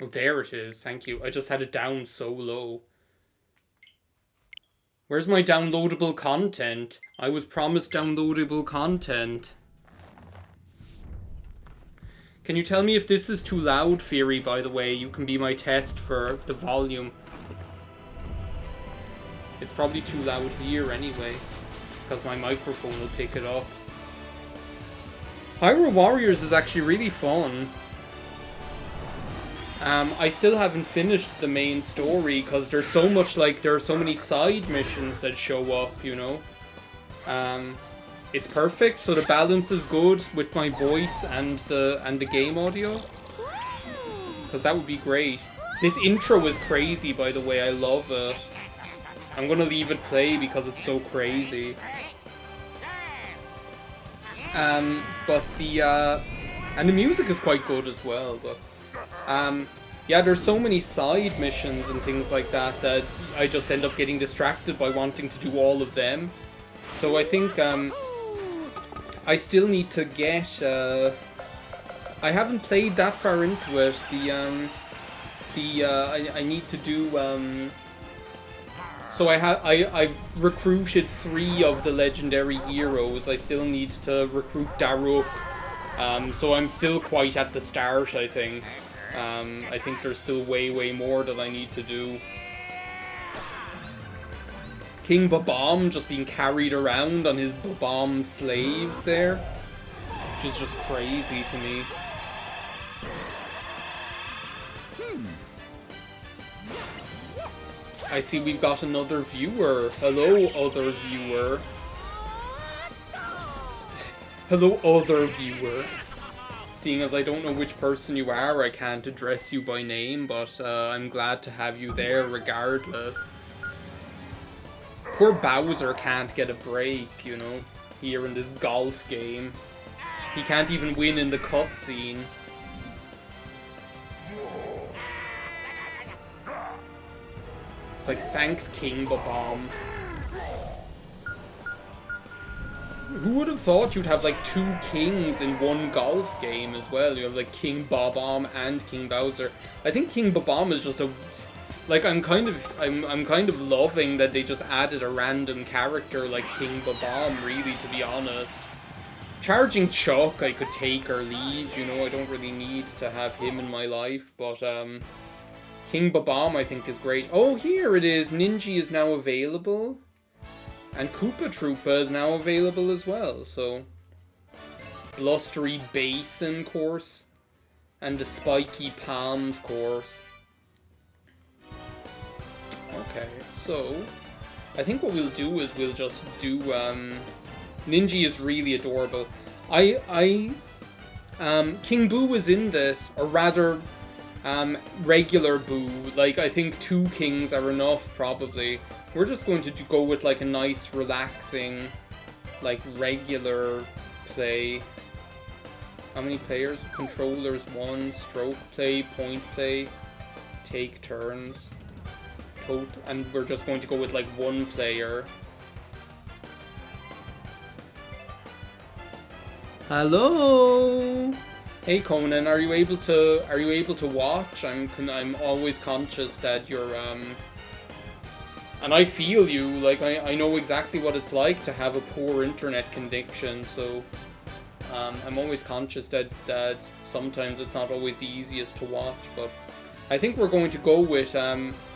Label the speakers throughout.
Speaker 1: Oh, there it is. Thank you. I just had it down so low. Where's my downloadable content? I was promised downloadable content. Can you tell me if this is too loud, Fury, by the way? You can be my test for the volume. It's probably too loud here anyway, because my microphone will pick it up. Hyrule Warriors is actually really fun. I still haven't finished the main story, because there's so much, like, there are so many side missions that show up, you know? It's perfect, so the balance is good with my voice and the game audio. Because that would be great. This intro is crazy, by the way, I love it. I'm gonna leave it play because it's so crazy. But and the music is quite good as well, but yeah, there's so many side missions and things like that that I just end up getting distracted by wanting to do all of them. So I think I still need to get I haven't played that far into it. I need to do so I've recruited 3 of the legendary heroes. I still need to recruit Daruk. So I'm still quite at the start, I think. I think there's still way more that I need to do. King Babam just being carried around on his Babam slaves there, which is just crazy to me. I see we've got another viewer. Hello, other viewer. Hello, other viewer. Seeing as I don't know which person you are, I can't address you by name, but I'm glad to have you there regardless. Poor Bowser can't get a break, you know, here in this golf game. He can't even win in the cutscene. It's like, thanks, King Babam. Who would have thought you'd have like 2 kings in one golf game as well? You have like King Babam and King Bowser. I think King Babam is just a... Like, I'm kind of loving that they just added a random character like King Babam, really, to be honest. Charging Chuck I could take or leave, you know, I don't really need to have him in my life, but King Babam I think is great. Oh, here it is! Ninji is now available. And Koopa Troopa is now available as well, so... Blustery Basin course. And the Spiky Palms course. Okay, so... I think what we'll do is we'll just do, Ninji is really adorable. King Boo is in this, or rather, regular Boo. Like, I think 2 kings are enough, probably. We're just going to go with, like, a nice, relaxing, like, regular play. How many players? Controllers 1, stroke play, point play, take turns. And we're just going to go with, like, 1 player. Hello! Hey Conan, are you able to watch? I'm always conscious that you're, and I feel you, like, I know exactly what it's like to have a poor internet connection, so I'm always conscious that sometimes it's not always the easiest to watch, but I think we're going to go with,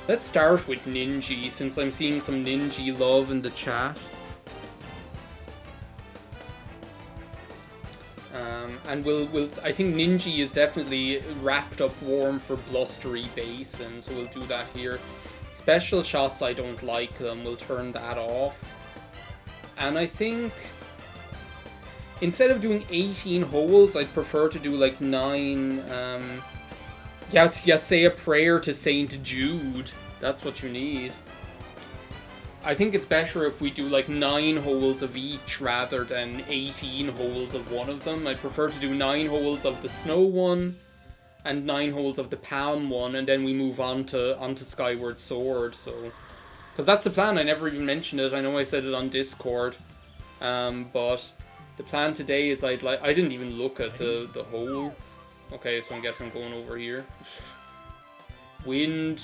Speaker 1: let's start with Ninji, since I'm seeing some Ninji love in the chat. And I think Ninji is definitely wrapped up warm for Blustery Basin, so we'll do that here. Special shots, I don't like them. We'll turn that off. And I think instead of doing 18 holes, I'd prefer to do like 9. Yeah, say a prayer to Saint Jude. That's what you need. I think it's better if we do like 9 holes of each rather than 18 holes of one of them. I'd prefer to do 9 holes of the snow one and 9 holes of the palm one, and then we move on to Skyward Sword. So, because that's the plan. I never even mentioned it. I know I said it on Discord, but the plan today is I didn't even look at the hole. Okay, so I guess I'm going over here. Wind.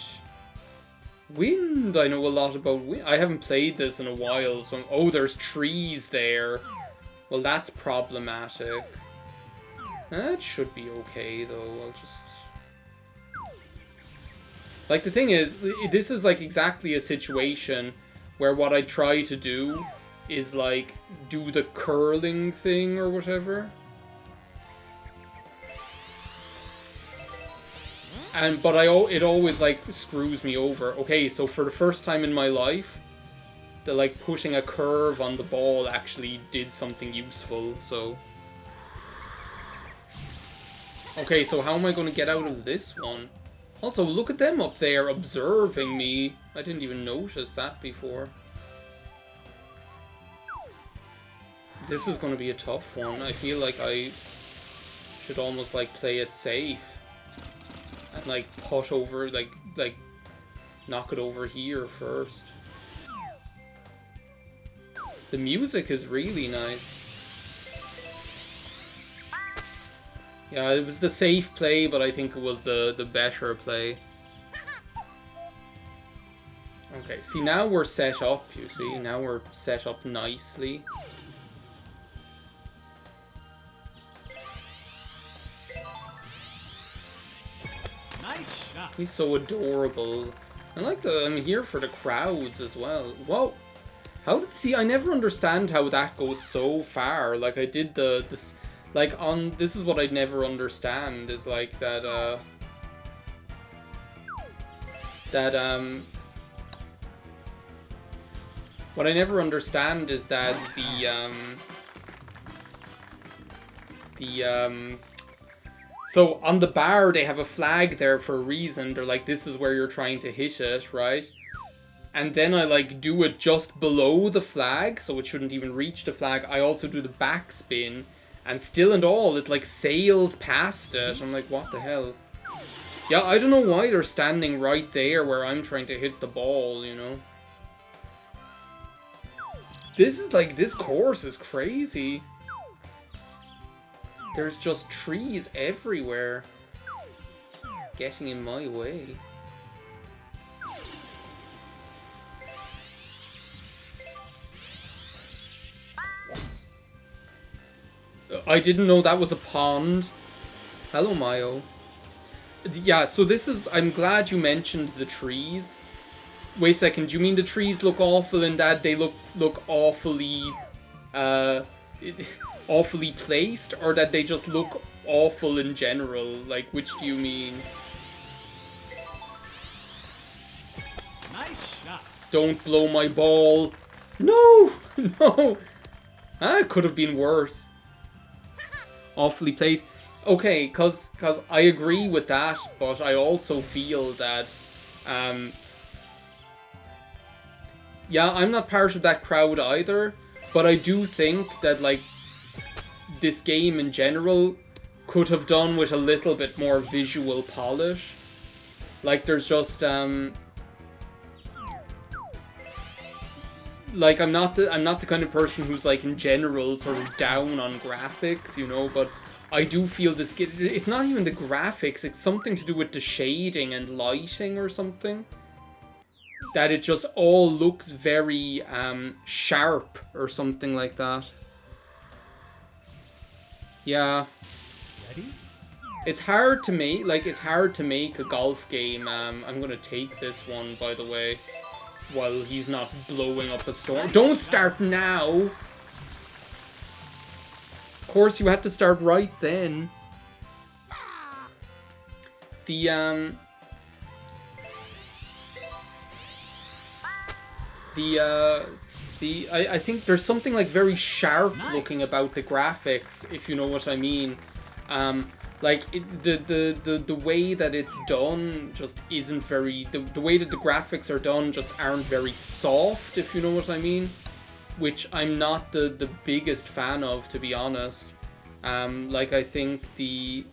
Speaker 1: Wind, I know a lot about wind. I haven't played this in a while, so... Oh, there's trees there. Well, that's problematic. That should be okay, though. I'll just... Like, the thing is, this is, like, exactly a situation where what I try to do is, like, do the curling thing or whatever. But it always, like, screws me over. Okay, so for the first time in my life, like, putting a curve on the ball actually did something useful, so... Okay, so how am I going to get out of this one? Also, look at them up there observing me. I didn't even notice that before. This is going to be a tough one. I feel like I should almost, like, play it safe. And, like, push over, like, knock it over here first. The music is really nice. Yeah, it was the safe play, but I think it was the better play. Okay, see, now we're set up, you see. Now we're set up nicely.
Speaker 2: Nice shot.
Speaker 1: He's so adorable. I'm here for the crowds as well. Whoa! See, I never understand how that goes so far. Like, I did this... Like, this is what I never understand, is, like, what I never understand is that so, on the bar, they have a flag there for a reason. They're like, this is where you're trying to hit it, right? And then I, like, do it just below the flag, so it shouldn't even reach the flag. I also do the backspin. And still and all, it, like, sails past it. I'm like, what the hell? Yeah, I don't know why they're standing right there where I'm trying to hit the ball, you know? This is, like, this course is crazy. There's just trees everywhere. Getting in my way. I didn't know that was a pond. Hello, Mayo. Yeah, so this is... I'm glad you mentioned the trees. Wait a second, do you mean the trees look awful in that they look awfully... awfully placed? Or that they just look awful in general? Like, which do you mean?
Speaker 2: Nice shot. Don't
Speaker 1: blow my ball. No! No! That could have been worse. Awfully placed. Okay, cause I agree with that, but I also feel that, yeah, I'm not part of that crowd either, but I do think that, like, this game in general could have done with a little bit more visual polish. Like, there's just, like, I'm not the kind of person who's, like, in general sort of down on graphics, you know, but I do feel this... It's not even the graphics, it's something to do with the shading and lighting or something. That it just all looks very, sharp or something like that. Yeah.
Speaker 2: Ready?
Speaker 1: It's hard to make, like, it's hard to make a golf game. I'm gonna take this one, by the way. While he's not blowing up a storm. Don't start now! Of course, you had to start right then. I think there's something, like, very sharp looking about the graphics, if you know what I mean. Like, the way that it's done just isn't very... The way that the graphics are done just aren't very soft, if you know what I mean. Which I'm not the biggest fan of, to be honest. Like, I think the...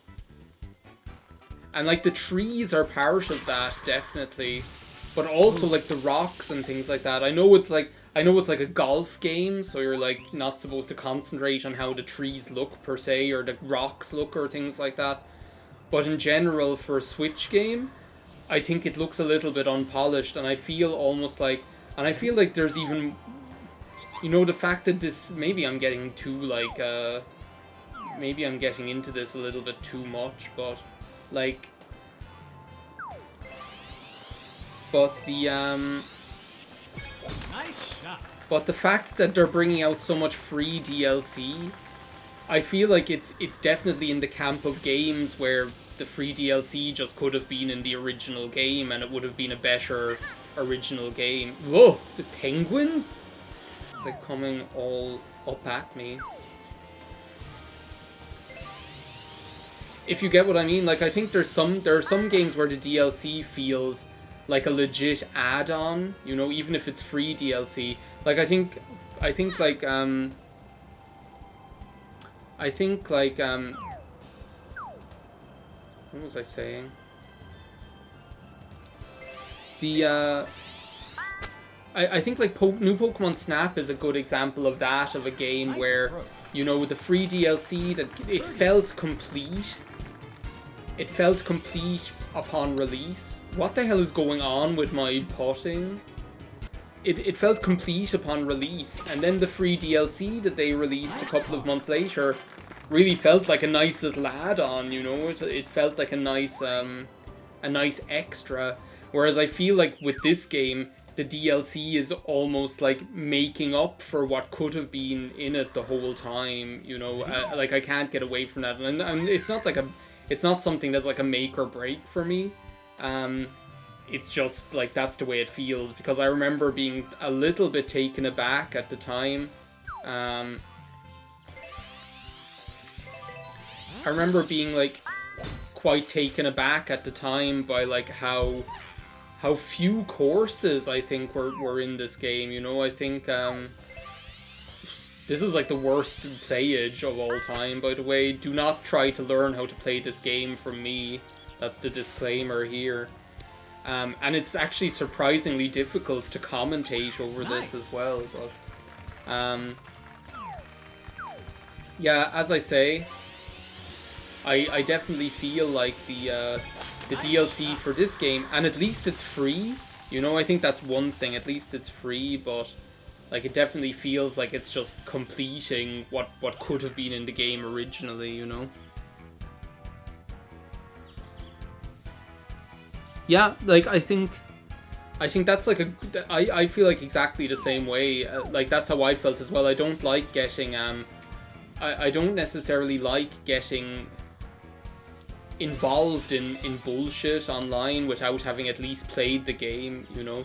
Speaker 1: And, like, the trees are part of that, definitely. But also, like, the rocks and things like that. I know it's like a golf game, so you're, like, not supposed to concentrate on how the trees look, per se, or the rocks look, or things like that. But in general, for a Switch game, I think it looks a little bit unpolished, and I feel almost like, and I feel like there's even, you know, the fact that this, maybe I'm getting too, like, maybe I'm getting into this a little bit too much, but, like, but the,
Speaker 2: Nice shot.
Speaker 1: but the fact that they're bringing out so much free DLC, I feel like it's definitely in the camp of games where the free DLC just could have been in the original game and it would have been a better original game. Whoa, the penguins? It's like coming all up at me. If you get what I mean, like I think there are some games where the DLC feels like a legit add-on, you know, even if it's free DLC. Like I think like what was I saying? The I think like new Pokemon Snap is a good example of that, of a game where, you know, with the free DLC, that it felt complete. It felt complete upon release. What the hell is going on with my putting? It felt complete upon release, and then the free DLC that they released a couple of months later really felt like a nice little add-on, you know? It felt like a nice extra. Whereas I feel like with this game, the DLC is almost like making up for what could have been in it the whole time, you know? Like I can't get away from that, and it's not like it's not something that's like a make or break for me. It's just like that's the way it feels, because I remember being a little bit taken aback at the time. I remember being like quite taken aback at the time by like how few courses I think were in this game, you know. I think this is like the worst playage of all time, by the way. Do not try to learn how to play this game from me. That's the disclaimer here. And it's actually surprisingly difficult to commentate over this as well, but yeah, as I say, I definitely feel like the DLC for this game, and at least it's free, you know. I think that's one thing, at least it's free, but like it definitely feels like it's just completing what could have been in the game originally, you know. Yeah, like I think that's like I feel like exactly the same way. Like that's how I felt as well. I don't like getting I don't necessarily like getting involved in bullshit online without having at least played the game, you know.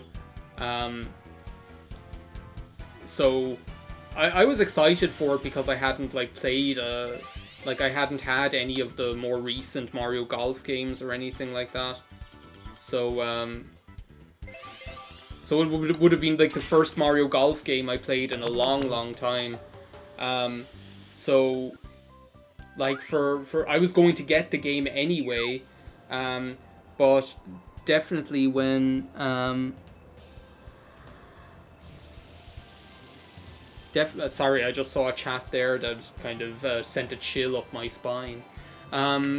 Speaker 1: So I was excited for it because I hadn't like played like I hadn't had any of the more recent Mario Golf games or anything like that. So so it would have been like the first Mario Golf game I played in a long time. So like for I was going to get the game anyway, but definitely when sorry, I just saw a chat there that kind of sent a chill up my spine. What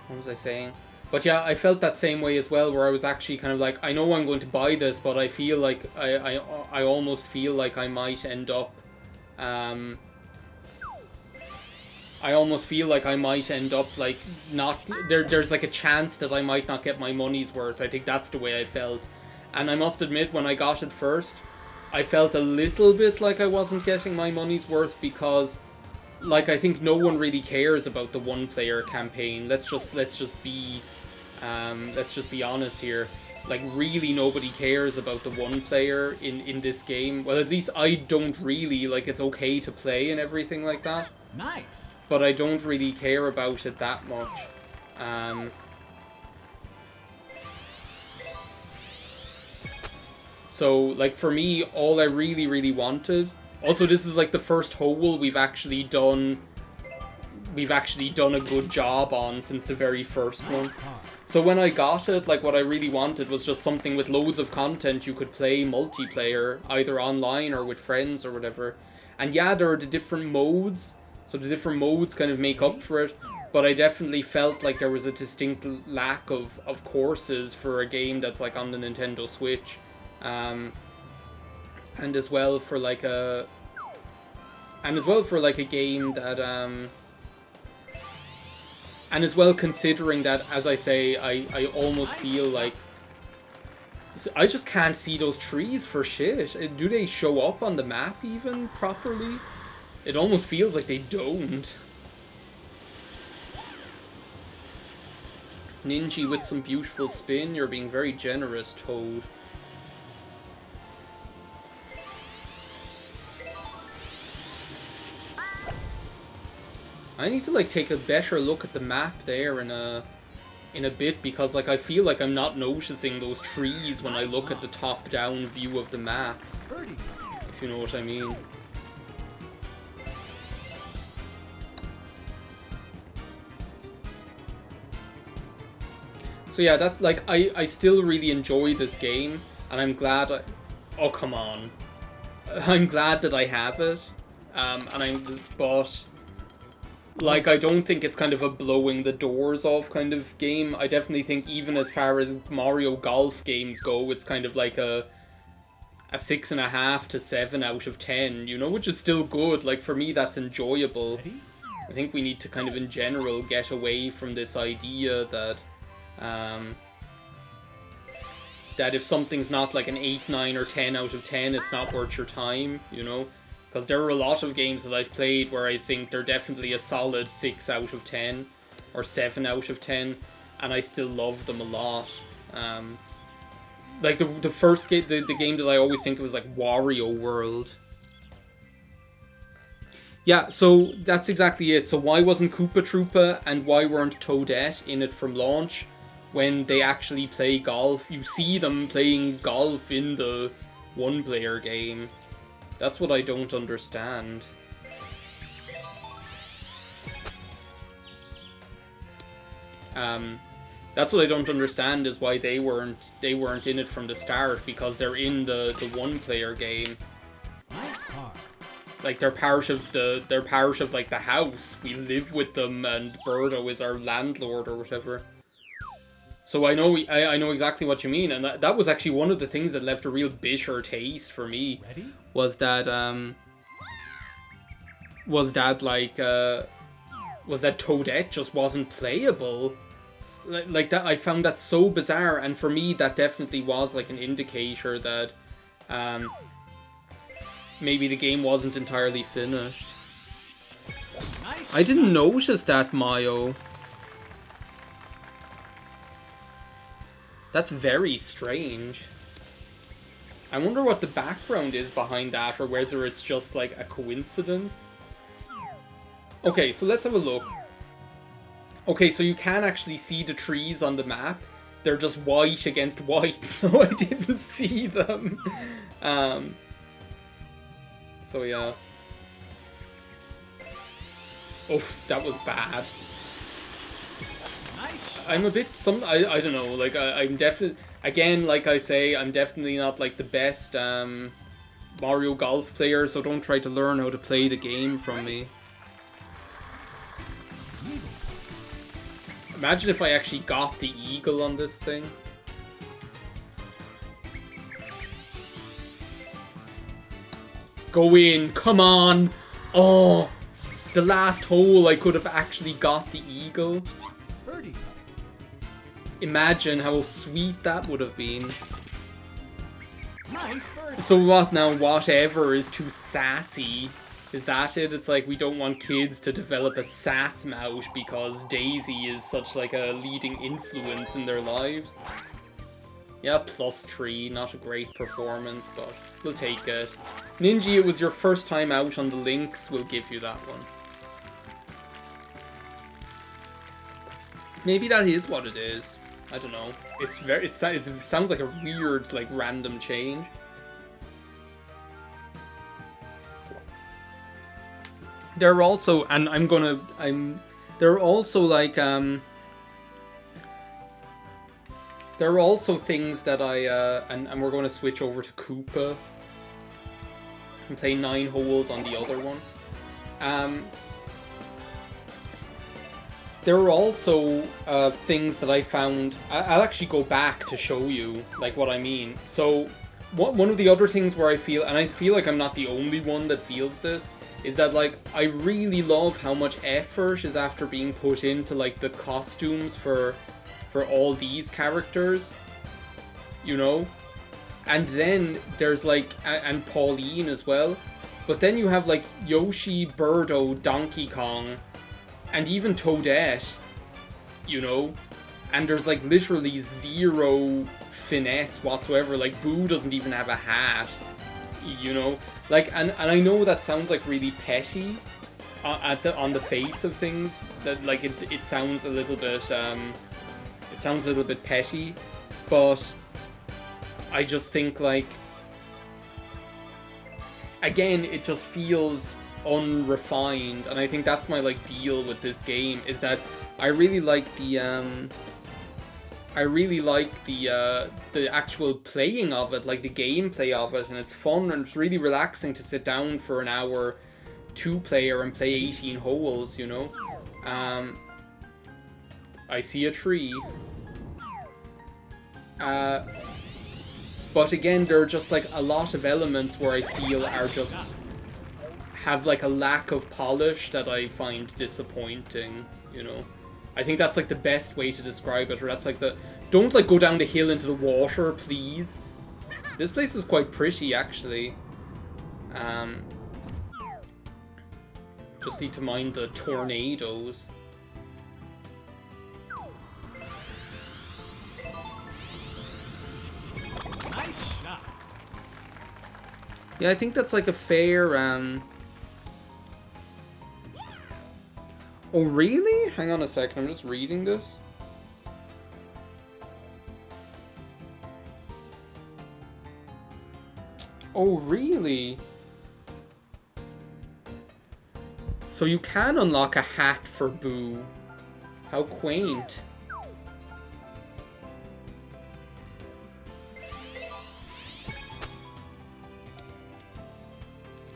Speaker 1: was I saying? But yeah, I felt that same way as well, where I was actually kind of like, I know I'm going to buy this, but I feel like I almost feel like I might end up I almost feel like I might end up like not there's like a chance that I might not get my money's worth. I think that's the way I felt. And I must admit, when I got it first, I felt a little bit like I wasn't getting my money's worth, because like I think no one really cares about the one player campaign. Let's just be honest here. Like really nobody cares about the one player in this game. Well, at least I don't really. Like, it's okay to play and everything like that.
Speaker 2: Nice.
Speaker 1: But I don't really care about it that much. So, like, for me, all I really wanted... Also, this is, like, the first hole we've actually done a good job on since the very first one. So when I got it, like, what I really wanted was just something with loads of content you could play multiplayer, either online or with friends or whatever. And yeah, there are the different modes, so the different modes kind of make up for it. But I definitely felt like there was a distinct lack of courses for a game that's like on the Nintendo Switch. And as well for like a game that and as well considering that, as I say, I almost feel like I just can't see those trees for shit. Do they show up on the map even properly? It almost feels like they don't. Ninji with some beautiful spin. You're being very generous, Toad. I need to like take a better look at the map there in a bit, because like I feel like I'm not noticing those trees when I look at the top-down view of the map. If you know what I mean. So yeah, that like I still really enjoy this game, and I'm glad oh come on. I'm glad that I have it. But like, I don't think it's kind of a blowing the doors off kind of game. I definitely think even as far as Mario Golf games go, it's kind of like a 6.5 to 7 out of 10, you know, which is still good. Like, for me, that's enjoyable. I think we need to kind of, in general, get away from this idea that that if something's not like an 8, 9, or 10 out of 10, it's not worth your time, you know? Because there are a lot of games that I've played where I think they're definitely a solid 6 out of 10, or 7 out of 10, and I still love them a lot. Like the first game, the game that I always think of is like Wario World. Yeah, so that's exactly it. So why wasn't Koopa Troopa and why weren't Toadette in it from launch when they actually play golf? You see them playing golf in the one-player game. That's what I don't understand. That's what I don't understand, is why they weren't in it from the start, because they're in the one-player game. Like, they're part of like the house. We live with them, and Birdo is our landlord or whatever. So I know exactly what you mean, and that was actually one of the things that left a real bitter taste for me. Was that Toadette just wasn't playable. Like that, I found that so bizarre, and for me that definitely was like an indicator that maybe the game wasn't entirely finished. I didn't notice that, Mayo. That's very strange. I wonder what the background is behind that, or whether it's just like a coincidence. Okay, so let's have a look. Okay, so you can actually see the trees on the map. They're just white against white, so I didn't see them. So yeah. Oof, that was bad. I'm a bit I don't know, like I'm definitely, again, like I say, I'm definitely not like the best Mario Golf player, so don't try to learn how to play the game from me. Imagine if I actually got the eagle on this thing. Go in, come on! Oh, the last hole I could have actually got the eagle. Imagine how sweet that would have been. So what now? Whatever is too sassy. Is that it? It's like we don't want kids to develop a sass mouth because Daisy is such like a leading influence in their lives. Yeah, +3, not a great performance, but we'll take it. Ninji, it was your first time out on the links, we'll give you that one. Maybe that is what it is. I don't know. It sounds like a weird, like, random change. There are also, and there are also like, there are also things that and we're going to switch over to Koopa. and play 9 holes on the other one. There are also things that I found. I'll actually go back to show you like what I mean. So one of the other things where I feel, and I feel like I'm not the only one that feels this, is that like I really love how much effort is after being put into like the costumes for all these characters, you know. And then there's like and Pauline as well, but then you have like Yoshi, Birdo, Donkey Kong, and even Toadette, you know, and there's like literally zero finesse whatsoever. Like Boo doesn't even have a hat, you know. Like, and I know that sounds like really petty on the face of things. That like it sounds a little bit petty, but I just think like, again, it just feels unrefined, and I think that's my like deal with this game, is that I really like the actual playing of it, like the gameplay of it, and it's fun and it's really relaxing to sit down for an hour, 2-player, and play 18 holes, you know. I see a tree. But again, there are just like a lot of elements where I feel are just have like a lack of polish that I find disappointing, you know. I think that's like the best way to describe it, or that's like the, don't like go down the hill into the water, please. This place is quite pretty, actually. Just need to mind the tornadoes.
Speaker 2: Nice shot.
Speaker 1: Yeah, I think that's like a fair, Oh, really? Hang on a second, I'm just reading this. Oh, really? So you can unlock a hat for Boo. How quaint.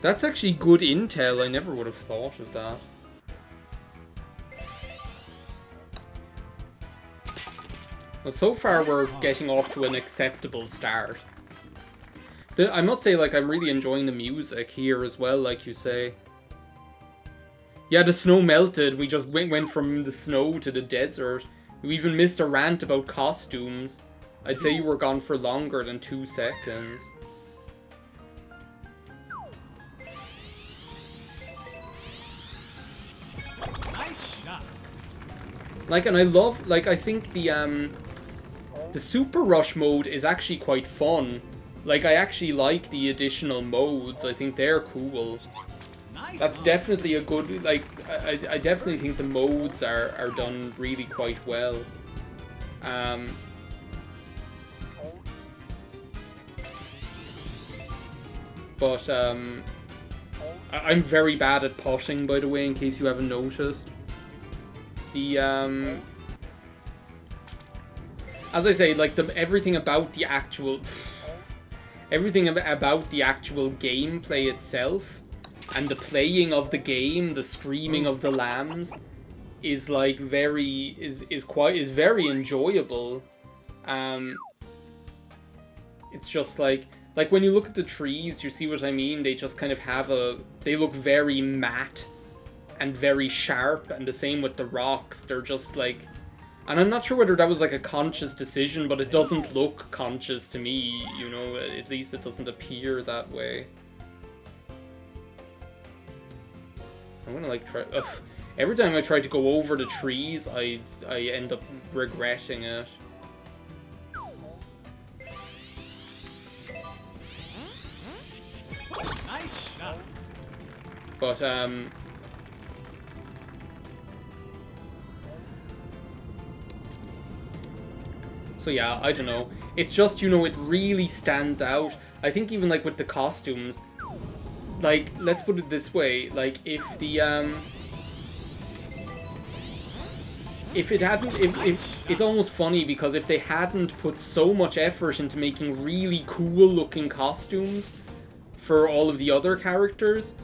Speaker 1: That's actually good intel, I never would have thought of that. Well, so far we're getting off to an acceptable start. I must say, like, I'm really enjoying the music here as well, like you say. Yeah, the snow melted. We just went from the snow to the desert. You even missed a rant about costumes. I'd say you were gone for longer than 2 seconds.
Speaker 2: Nice shot.
Speaker 1: Like, and I love, like, I think the Super Rush mode is actually quite fun. Like, I actually like the additional modes. I think they're cool.
Speaker 2: Nice.
Speaker 1: That's definitely a good, like, I definitely think the modes are done really quite well. But, I'm very bad at putting, by the way, in case you haven't noticed. The, as I say, like, everything about the actual gameplay itself and the playing of the game, the screaming of the lambs is like very very enjoyable. It's just like when you look at the trees, you see what I mean? They just kind of have they look very matte and very sharp, and the same with the rocks. They're just like, and I'm not sure whether that was like a conscious decision, but it doesn't look conscious to me, you know, at least it doesn't appear that way. I'm gonna like try, ugh. Every time I try to go over the trees, I end up regretting it.
Speaker 2: Nice shot.
Speaker 1: But, so yeah, I don't know. It's just, you know, it really stands out. I think even, like, with the costumes, like, let's put it this way, like, if it hadn't, it's almost funny, because if they hadn't put so much effort into making really cool looking costumes for all of the other characters,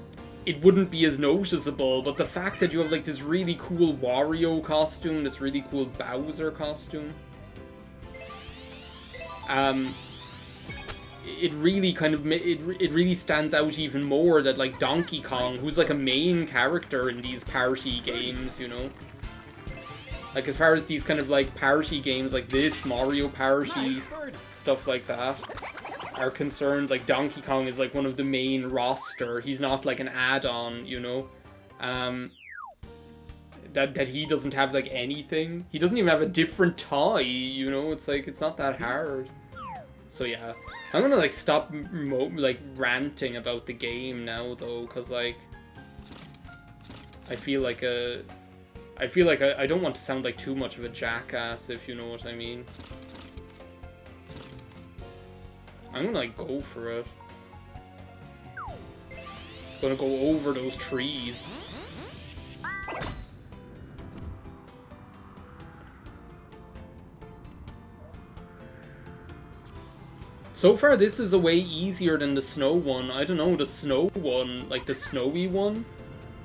Speaker 1: it wouldn't be as noticeable, but the fact that you have like this really cool Wario costume, this really cool Bowser costume, it really kind of, it really stands out even more that like Donkey Kong, who's like a main character in these party games, you know? Like as far as these kind of like party games like this, Mario Party, stuff like that, are concerned, like Donkey Kong is like one of the main roster. He's not like an add-on, you know? That he doesn't have like anything. He doesn't even have a different tie, you know? It's like, it's not that hard. So yeah, I'm gonna like stop like ranting about the game now though, cause like I feel like I don't want to sound like too much of a jackass, if you know what I mean. I'm gonna like go for it. Gonna go over those trees. So far, this is a way easier than the snow one. I don't know, the snow one, like the snowy one.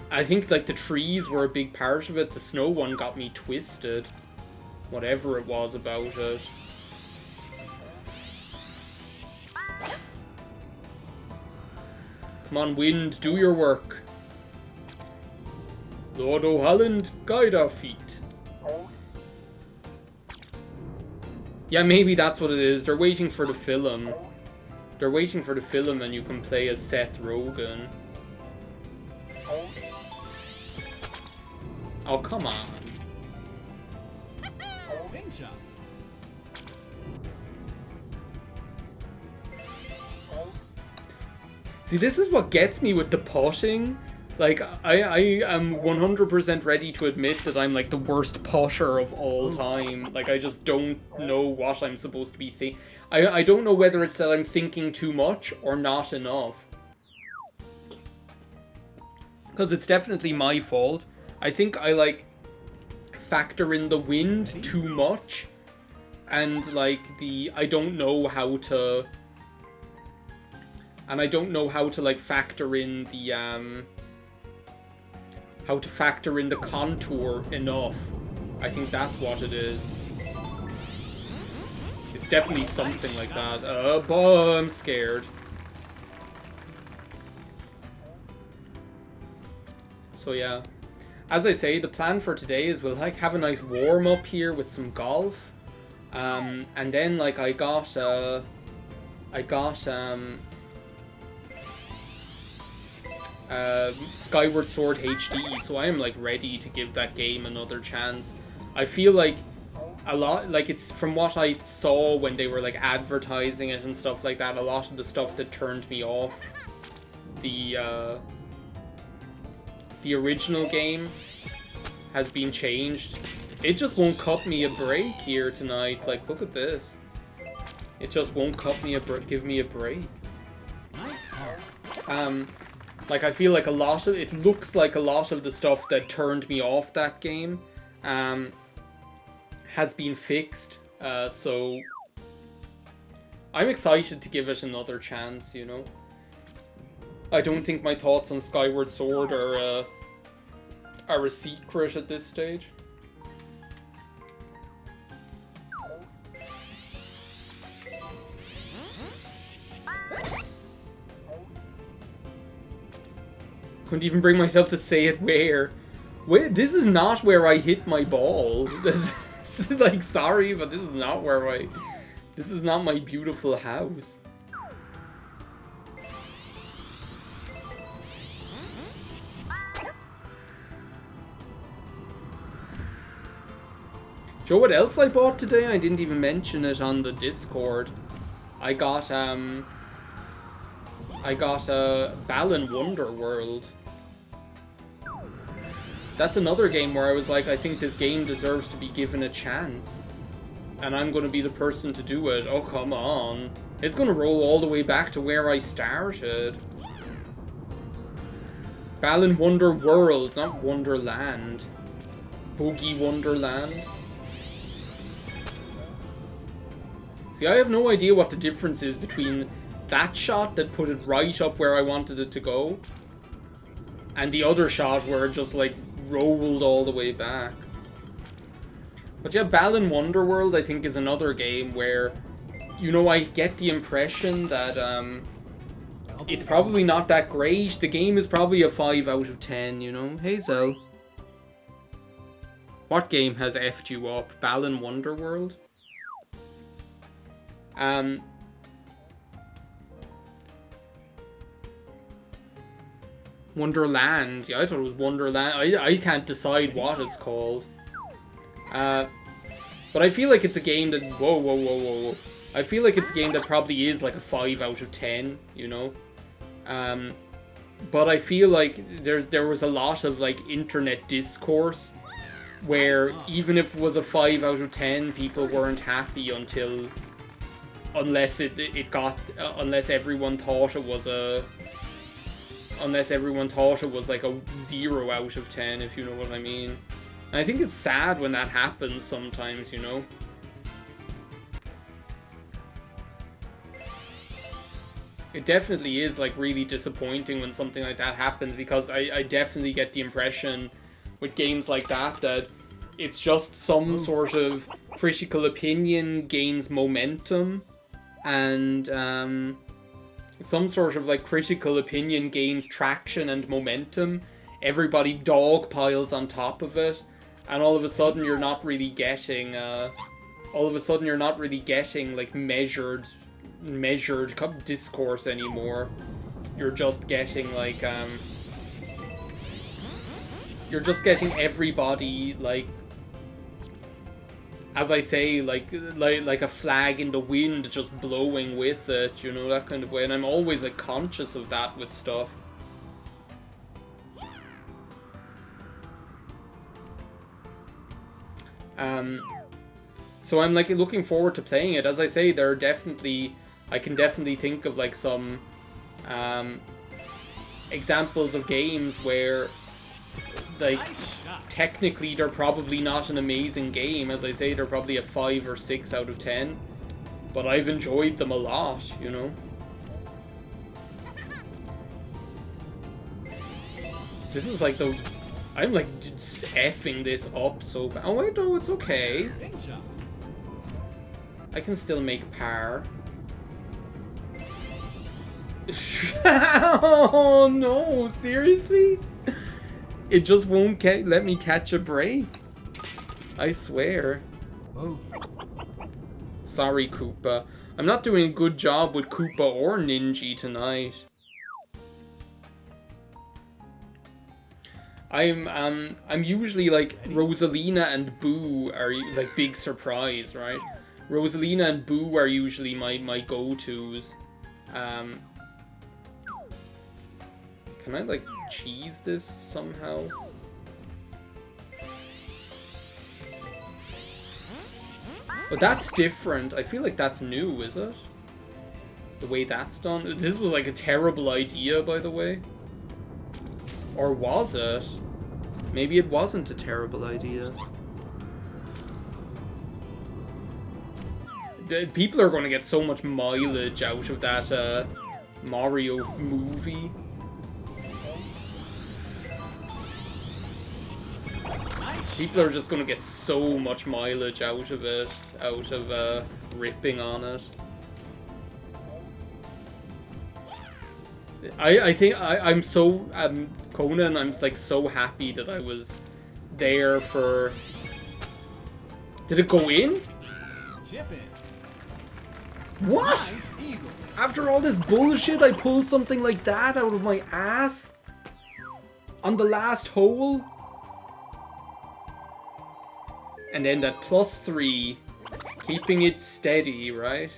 Speaker 1: I think like the trees were a big part of it. The snow one got me twisted. Whatever it was about it. Come on, wind, do your work. Lord O'Halland, guide our feet. Yeah, maybe that's what it is. They're waiting for the film. They're waiting for the film and you can play as Seth Rogen. Oh, come on. See, this is what gets me with the potting. Like, I am 100% ready to admit that I'm, like, the worst potter of all time. Like, I just don't know what I'm supposed to be thinking. I don't know whether it's that I'm thinking too much or not enough. Because it's definitely my fault. I think I, like, factor in the wind too much. And, like, I don't know how to... And I don't know how to, like, factor in the, how to factor in the contour enough. I think that's what it is. It's definitely something like that. But I'm scared. So yeah. As I say, the plan for today is we'll like have a nice warm up here with some golf. And then like I got Skyward Sword HD, so I am like ready to give that game another chance. I feel like a lot, like it's from what I saw when they were like advertising it and stuff like that, a lot of the stuff that turned me off the original game has been changed. It just won't cut me a break here tonight. Like, look at this. It just won't cut me give me a break. Like, I feel like it looks like a lot of the stuff that turned me off that game, has been fixed, so I'm excited to give it another chance, you know? I don't think my thoughts on Skyward Sword are a secret at this stage. Couldn't even bring myself to say it where. Wait, this is not where I hit my ball. This is like, sorry, but this is not where this is not my beautiful house. Joe, what else I bought today? I didn't even mention it on the Discord. I got Balan Wonderworld. That's another game where I was like, I think this game deserves to be given a chance. And I'm going to be the person to do it. Oh, come on. It's going to roll all the way back to where I started. Balan Wonderworld, not Wonderland. Boogie Wonderland. See, I have no idea what the difference is between that shot that put it right up where I wanted it to go, and the other shot where it just like rolled all the way back. But yeah, Balan Wonderworld I think is another game where, you know, I get the impression that it's probably not that great. The game is probably a 5 out of 10, you know? Hey Zell. What game has effed you up? Balan Wonderworld? Wonderland. Yeah, I thought it was Wonderland. I can't decide what it's called. But I feel like it's a game that... Whoa, whoa, whoa, whoa, whoa. I feel like it's a game that probably is like a 5 out of 10, you know? But I feel like there was a lot of like internet discourse where even if it was a 5 out of 10, people weren't happy unless everyone thought it was like a 0 out of 10, if you know what I mean. And I think it's sad when that happens sometimes, you know. It definitely is like really disappointing when something like that happens, because I definitely get the impression with games like that it's just some sort of critical opinion gains momentum, and some sort of like critical opinion gains traction and momentum. Everybody dog piles on top of it, and all of a sudden you're not really getting like measured discourse anymore. You're just getting like everybody, like, as I say, like a flag in the wind just blowing with it, you know, that kind of way. And I'm always like conscious of that with stuff. So I'm like looking forward to playing it. As I say, I can definitely think of like some examples of games where, like, technically they're probably not an amazing game. As I say, they're probably a 5 or 6 out of 10, but I've enjoyed them a lot, you know. This is like I'm like effing this up so bad. Oh wait, no, it's okay. I can still make par. Oh no, seriously? It just won't let me catch a break. I swear.
Speaker 2: Whoa.
Speaker 1: Sorry, Koopa. I'm not doing a good job with Koopa or Ninji tonight. I'm usually like Rosalina and Boo are like big surprise, right? Rosalina and Boo are usually my go-tos. Can I like cheese this somehow? But that's different. I feel like that's new, is it? The way that's done? This was like a terrible idea, by the way. Or was it? Maybe it wasn't a terrible idea. People are going to get so much mileage out of that Mario movie. People are just going to get so much mileage out of it, out of ripping on it. I think I'm so Conan. I'm like so happy that I was there for. Did it go in?
Speaker 2: Chip it.
Speaker 1: What?
Speaker 2: Nice eagle.
Speaker 1: After all this bullshit, I pulled something like that out of my ass on the last hole, and then that +3, keeping it steady, right?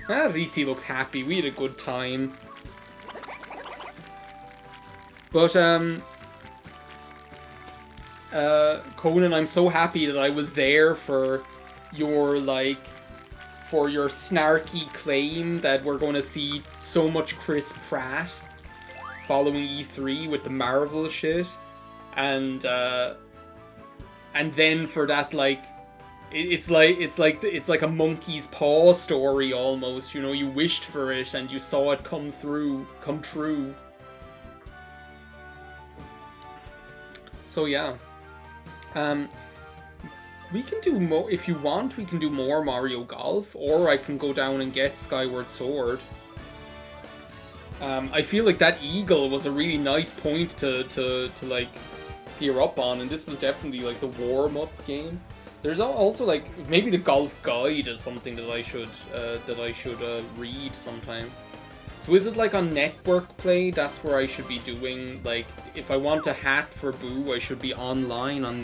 Speaker 1: At least he looks happy. We had a good time. But, Conan, I'm so happy that I was there for your, like, for your snarky claim that we're going to see so much Chris Pratt following E3 with the Marvel shit. And then for that, like, It's like a monkey's paw story almost. You know, you wished for it and you saw it come true. So yeah, we can do more if you want. We can do more Mario Golf, or I can go down and get Skyward Sword. I feel like that eagle was a really nice point to like gear up on, and this was definitely like the warm-up game. There's also like maybe the golf guide is something that I should read sometime. So is it like on network play? That's where I should be doing, like, if I want a hat for Boo, I should be online on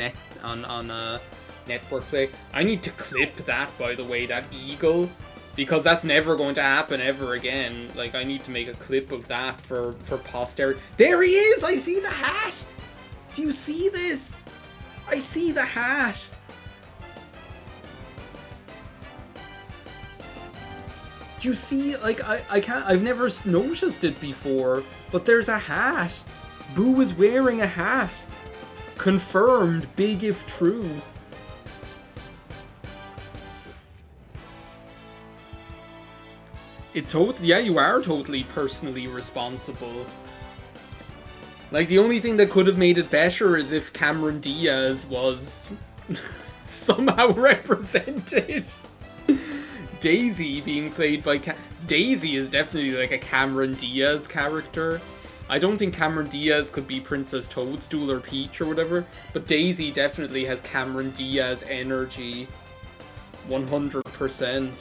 Speaker 1: network play. I need to clip that, by the way, that eagle, because that's never going to happen ever again. Like, I need to make a clip of that for posterity. There he is! I see the hat! Do you see this? I see the hat! Do you see, like, I've never noticed it before, but there's a hat. Boo is wearing a hat. Confirmed, big if true. Yeah, you are totally personally responsible. Like, the only thing that could have made it better is if Cameron Diaz was somehow represented. Daisy being played by Daisy is definitely like a Cameron Diaz character. I don't think Cameron Diaz could be Princess Toadstool or Peach or whatever, but Daisy definitely has Cameron Diaz energy. 100%.